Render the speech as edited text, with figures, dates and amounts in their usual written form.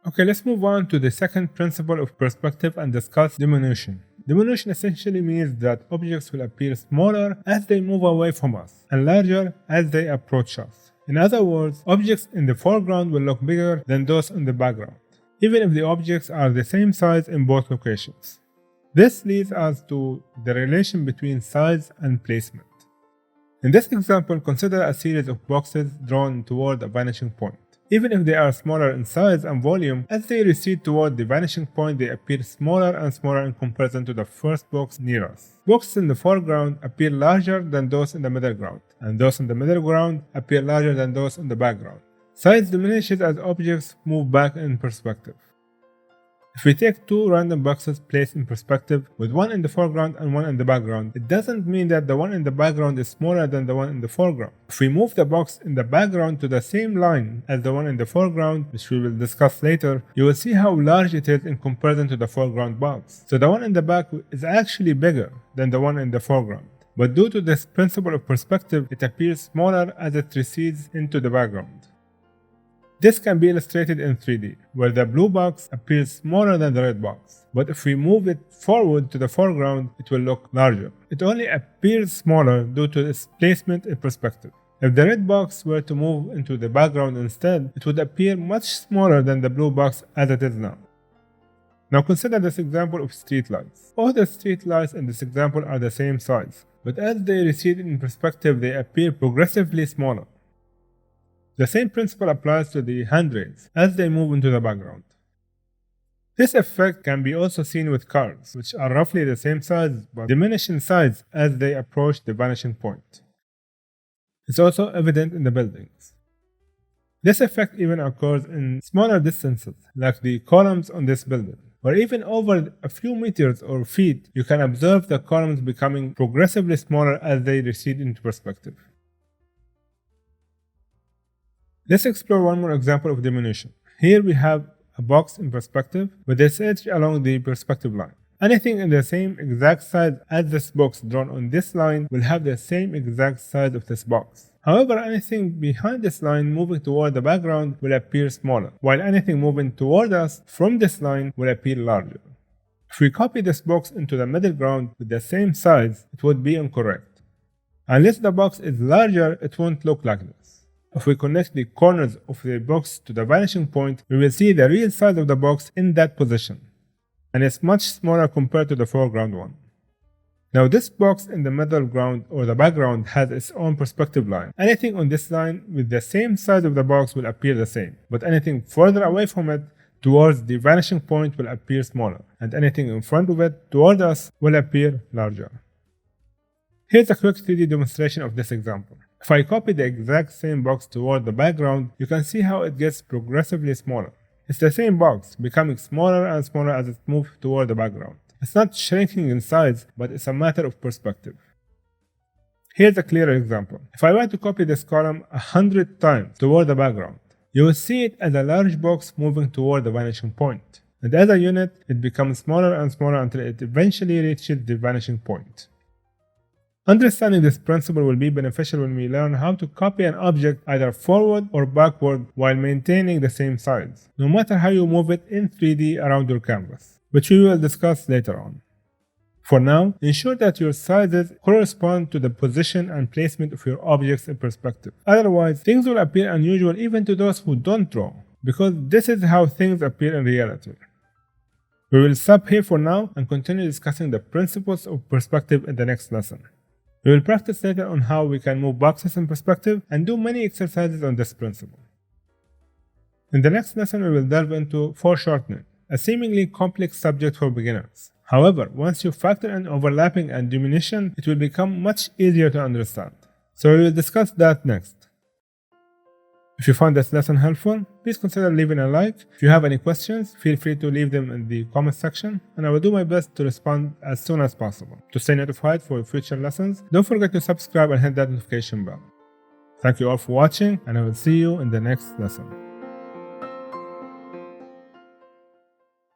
Okay, let's move on to the second principle of perspective and discuss diminution. Diminution essentially means that objects will appear smaller as they move away from us and larger as they approach us. In other words, objects in the foreground will look bigger than those in the background, even if the objects are the same size in both locations. This leads us to the relation between size and placement. In this example, consider a series of boxes drawn toward a vanishing point. Even if they are smaller in size and volume, as they recede toward the vanishing point, they appear smaller and smaller in comparison to the first box near us. Boxes in the foreground appear larger than those in the middle ground, and those in the middle ground appear larger than those in the background. Size diminishes as objects move back in perspective. If we take two random boxes placed in perspective with one in the foreground and one in the background, it doesn't mean that the one in the background is smaller than the one in the foreground. If we move the box in the background to the same line as the one in the foreground, which we will discuss later, you will see how large it is in comparison to the foreground box. So the one in the back is actually bigger than the one in the foreground. But due to this principle of perspective, it appears smaller as it recedes into the background. This can be illustrated in 3D, where the blue box appears smaller than the red box. But if we move it forward to the foreground, it will look larger. It only appears smaller due to its placement in perspective. If the red box were to move into the background instead, it would appear much smaller than the blue box as it is now. Now consider this example of streetlights. All the streetlights in this example are the same size, but as they recede in perspective, they appear progressively smaller. The same principle applies to the handrails as they move into the background. This effect can be also seen with cars, which are roughly the same size but diminish in size as they approach the vanishing point. It's also evident in the buildings. This effect even occurs in smaller distances, like the columns on this building, where even over a few meters or feet, you can observe the columns becoming progressively smaller as they recede into perspective. Let's explore one more example of diminution. Here we have a box in perspective with its edge along the perspective line. Anything in the same exact size as this box drawn on this line will have the same exact size of this box. However, anything behind this line moving toward the background will appear smaller, while anything moving toward us from this line will appear larger. If we copy this box into the middle ground with the same size, it would be incorrect. Unless the box is larger, it won't look like this. If we connect the corners of the box to the vanishing point, we will see the real size of the box in that position, and it's much smaller compared to the foreground one. Now this box in the middle ground or the background has its own perspective line. Anything on this line with the same size of the box will appear the same, but anything further away from it towards the vanishing point will appear smaller, and anything in front of it toward us will appear larger. Here's a quick 3D demonstration of this example. If I copy the exact same box toward the background, you can see how it gets progressively smaller. It's the same box, becoming smaller and smaller as it moves toward the background. It's not shrinking in size, but it's a matter of perspective. Here's a clearer example. If I were to copy this column 100 times toward the background, you will see it as a large box moving toward the vanishing point. And as a unit, it becomes smaller and smaller until it eventually reaches the vanishing point. Understanding this principle will be beneficial when we learn how to copy an object either forward or backward while maintaining the same size, no matter how you move it in 3D around your canvas, which we will discuss later on. For now, ensure that your sizes correspond to the position and placement of your objects in perspective. Otherwise, things will appear unusual even to those who don't draw, because this is how things appear in reality. We will stop here for now and continue discussing the principles of perspective in the next lesson. We will practice later on how we can move boxes in perspective and do many exercises on this principle. In the next lesson, we will delve into foreshortening, a seemingly complex subject for beginners. However, once you factor in overlapping and diminution, it will become much easier to understand. So we will discuss that next. If you found this lesson helpful, please consider leaving a like. If you have any questions, feel free to leave them in the comment section, and I will do my best to respond as soon as possible. To stay notified for future lessons, don't forget to subscribe and hit that notification bell. Thank you all for watching, and I will see you in the next lesson.